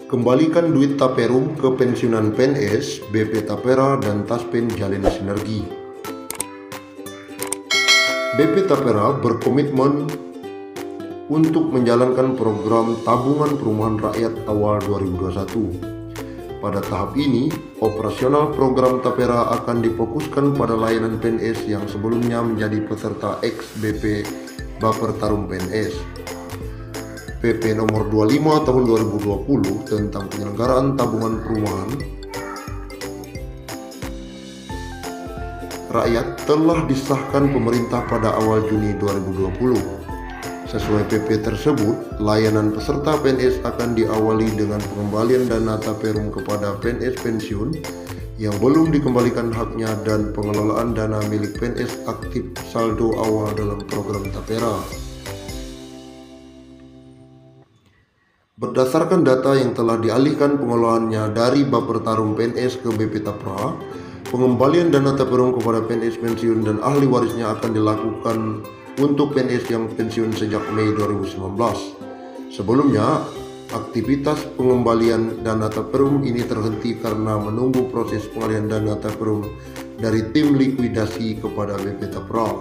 Kembalikan duit Taperum ke pensiunan PNS, BP Tapera dan Taspen jalin sinergi. BP Tapera berkomitmen untuk menjalankan program tabungan perumahan rakyat awal 2021. Pada tahap ini, operasional program Tapera akan difokuskan pada layanan PNS yang sebelumnya menjadi peserta ex-BP Bapertarum PNS. PP nomor 25 tahun 2020 tentang penyelenggaraan tabungan perumahan rakyat telah disahkan pemerintah pada awal Juni 2020. Sesuai PP tersebut, layanan peserta PNS akan diawali dengan pengembalian dana Taperum kepada PNS pensiun yang belum dikembalikan haknya dan pengelolaan dana milik PNS aktif saldo awal dalam program Tapera. Berdasarkan data yang telah dialihkan pengelolaannya dari Bapertarum PNS ke BP Tapera, pengembalian dana Taperum kepada PNS pensiun dan ahli warisnya akan dilakukan untuk PNS yang pensiun sejak Mei 2019. Sebelumnya, aktivitas pengembalian dana Taperum ini terhenti karena menunggu proses pengalihan dana Taperum dari tim likuidasi kepada BP Tapera.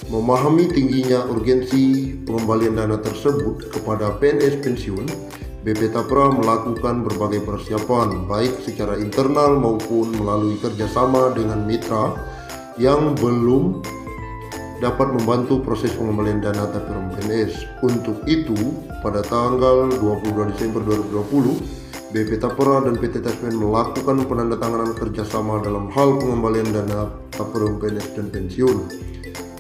Memahami tingginya urgensi pengembalian dana tersebut kepada PNS pensiun, BP Tapera melakukan berbagai persiapan baik secara internal maupun melalui kerjasama dengan mitra yang belum dapat membantu proses pengembalian dana Taperum PNS. Untuk itu, pada tanggal 22 Desember 2020, BP Tapera dan PT Taspen melakukan penandatanganan kerjasama dalam hal pengembalian dana Taperum PNS dan pensiun.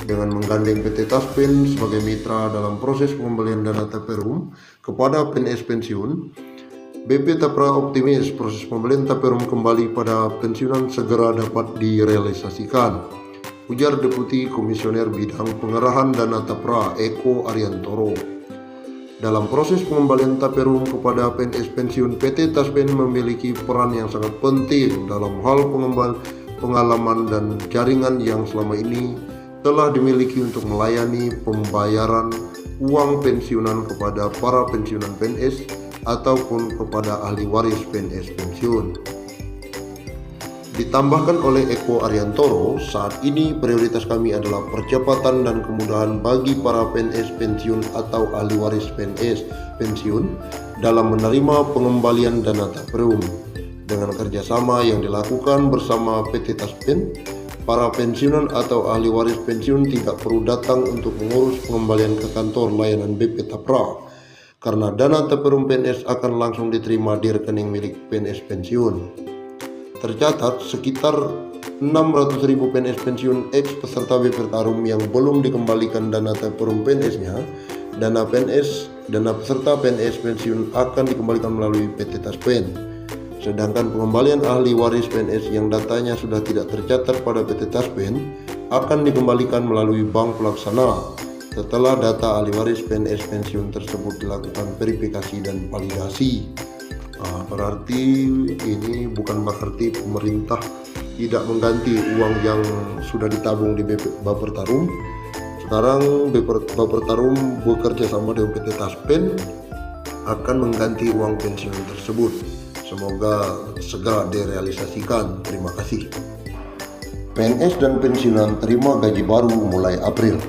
Dengan menggandeng PT Taspen sebagai mitra dalam proses pengembalian dana Taperum kepada PNS pensiun, BP Tapera optimis proses pembelian Taperum kembali pada pensiunan segera dapat direalisasikan, ujar Deputi Komisioner Bidang Pengerahan Dana Tapera Eko Ariantoro. Dalam proses pengembalian Taperum kepada PNS pensiun, PT Taspen memiliki peran yang sangat penting dalam hal pengalaman dan jaringan yang selama ini telah dimiliki untuk melayani pembayaran uang pensiunan kepada para pensiunan PNS ataupun kepada ahli waris PNS pensiun. Ditambahkan oleh Eko Ariantoro, saat ini prioritas kami adalah percepatan dan kemudahan bagi para PNS pensiun atau ahli waris PNS pensiun dalam menerima pengembalian dana Taperum. Dengan kerjasama yang dilakukan bersama PT Taspen, para pensiunan atau ahli waris pensiun tidak perlu datang untuk mengurus pengembalian ke kantor layanan BP Tapera, karena dana Taperum PNS akan langsung diterima di rekening milik PNS pensiun. Tercatat sekitar 600.000 PNS pensiun ex peserta BP Tarum yang belum dikembalikan dana Taperum PNS-nya. Dana peserta PNS pensiun akan dikembalikan melalui PT Taspen. Sedangkan pengembalian ahli waris PNS yang datanya sudah tidak tercatat pada PT Taspen akan dikembalikan melalui bank pelaksana setelah data ahli waris PNS pensiun tersebut dilakukan verifikasi dan validasi. Berarti ini bukan berarti pemerintah tidak mengganti uang yang sudah ditabung di Bapertarum. Sekarang Bapertarum bekerja sama dengan PT Taspen akan mengganti uang pensiun tersebut. Semoga segera direalisasikan. Terima kasih. PNS dan pensiunan terima gaji baru mulai April.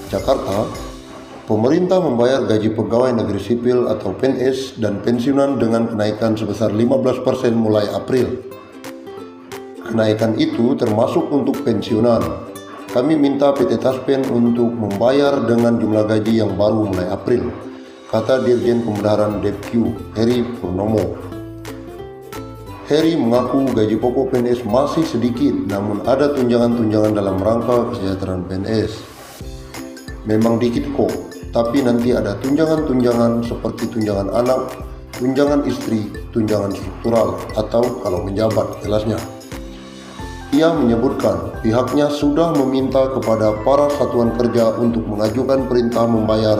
Jakarta, pemerintah membayar gaji pegawai negeri sipil atau PNS dan pensiunan dengan kenaikan sebesar 15% mulai April. Kenaikan itu termasuk untuk pensiunan. Kami minta PT Taspen untuk membayar dengan jumlah gaji yang baru mulai April, kata Dirjen Pembendaharaan Depq Heri Purnomo. Heri mengaku gaji pokok PNS masih sedikit, namun ada tunjangan-tunjangan dalam rangka kesejahteraan PNS. Memang dikit kok, tapi nanti ada tunjangan-tunjangan seperti tunjangan anak, tunjangan istri, tunjangan struktural, atau kalau menjabat jelasnya. Ia menyebutkan pihaknya sudah meminta kepada para satuan kerja untuk mengajukan perintah membayar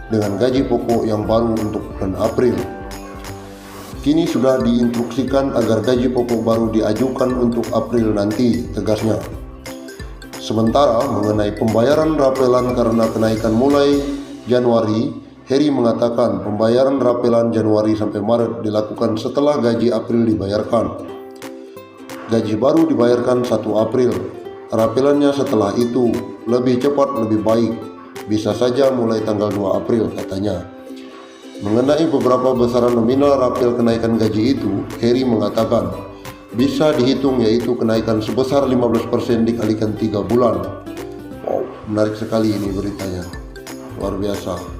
dengan gaji pokok yang baru untuk bulan April. Kini sudah diinstruksikan agar gaji pokok baru diajukan untuk April nanti, tegasnya. Sementara mengenai pembayaran rapelan karena kenaikan mulai Januari, Heri mengatakan pembayaran rapelan Januari sampai Maret dilakukan setelah gaji April dibayarkan. Gaji baru dibayarkan 1 April. Rapelannya setelah itu lebih cepat lebih baik. Bisa saja mulai tanggal 2 April katanya. Mengenai beberapa besaran nominal rapel kenaikan gaji itu, Heri mengatakan bisa dihitung yaitu kenaikan sebesar 15% dikalikan 3 bulan. Wow, menarik sekali ini beritanya. Luar biasa.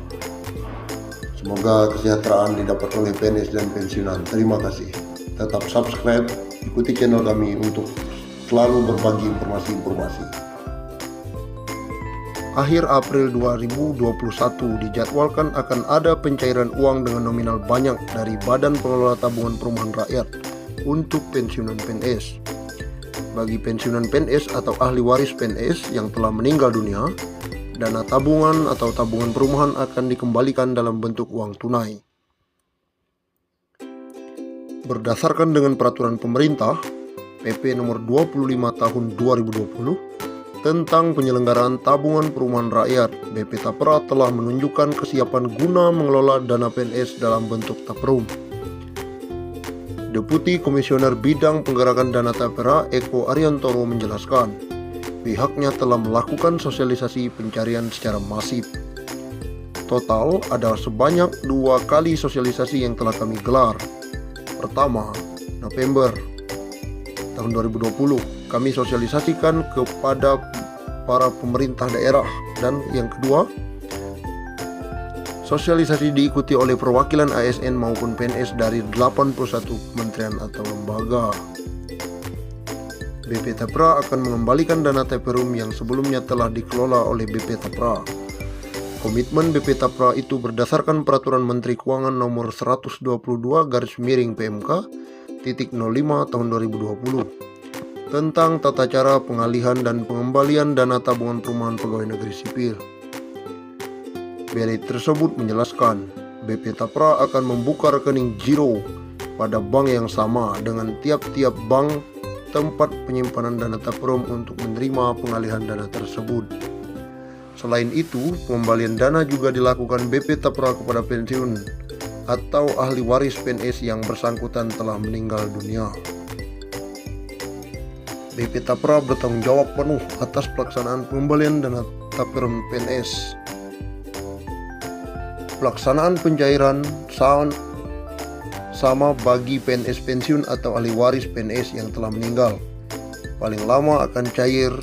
Semoga kesejahteraan didapat oleh PNS dan pensiunan. Terima kasih. Tetap subscribe, ikuti channel kami untuk selalu berbagi informasi-informasi. Akhir April 2021 dijadwalkan akan ada pencairan uang dengan nominal banyak dari Badan Pengelola Tabungan Perumahan Rakyat untuk pensiunan PNS. Bagi pensiunan PNS atau ahli waris PNS yang telah meninggal dunia, dana tabungan atau tabungan perumahan akan dikembalikan dalam bentuk uang tunai. Berdasarkan dengan peraturan pemerintah PP nomor 25 tahun 2020 tentang penyelenggaraan tabungan perumahan rakyat, BP Tapra telah menunjukkan kesiapan guna mengelola dana PNS dalam bentuk Taprum. Deputi Komisioner Bidang Penggerakan Dana Tapra Eko Ariantoro menjelaskan, pihaknya telah melakukan sosialisasi pencarian secara masif. Total ada sebanyak 2 kali sosialisasi yang telah kami gelar. Pertama, November tahun 2020, kami sosialisasikan kepada para pemerintah daerah. Dan yang kedua, sosialisasi diikuti oleh perwakilan ASN maupun PNS dari 81 kementerian atau lembaga. BP Tapra akan mengembalikan dana TPRUM yang sebelumnya telah dikelola oleh BP Tapra. Komitmen BP Tapra itu berdasarkan Peraturan Menteri Keuangan Nomor 122/PMK _05 tahun 2020 tentang tata cara pengalihan dan pengembalian dana tabungan perumahan pegawai negeri sipil. BNI tersebut menjelaskan, BP Tapra akan membuka rekening giro pada bank yang sama dengan tiap-tiap bank tempat penyimpanan dana Taprum untuk menerima pengalihan dana tersebut. Selain itu, pengembalian dana juga dilakukan BP Tapra kepada pensiun atau ahli waris PNS yang bersangkutan telah meninggal dunia. BP Tapra bertanggung jawab penuh atas pelaksanaan pengembalian dana Taprum PNS. Pelaksanaan pencairan sama bagi PNS pensiun atau ahli waris PNS yang telah meninggal. Paling lama akan cair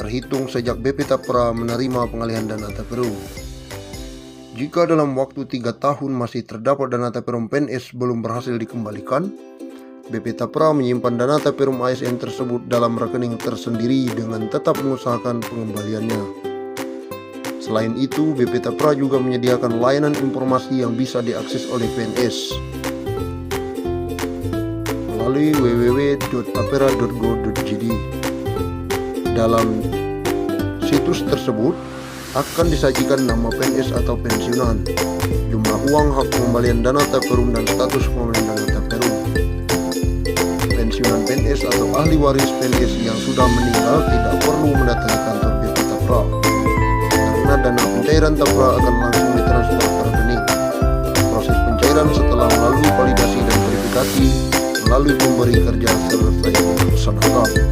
terhitung sejak BP Tapra menerima pengalihan dana Taprum. Jika dalam waktu 3 tahun masih terdapat dana Taprum PNS belum berhasil dikembalikan, BP Tapra menyimpan dana Taprum ASN tersebut dalam rekening tersendiri dengan tetap mengusahakan pengembaliannya. Selain itu, BP Tapra juga menyediakan layanan informasi yang bisa diakses oleh PNS melalui www.tapera.go.id. Dalam situs tersebut akan disajikan nama PNS atau pensiunan, jumlah uang hak pengembalian dana Taprum dan status pengembalian dana Taprum. Pensiunan PNS atau ahli waris PNS yang sudah meninggal tidak perlu mendatangi kantor BP Tapra, karena dana pencairan Tapra akan langsung ditransfer ke rekening. Proses pencairan setelah melalui validasi dan verifikasi melalui pemberi kerja selesai dilaksanakan.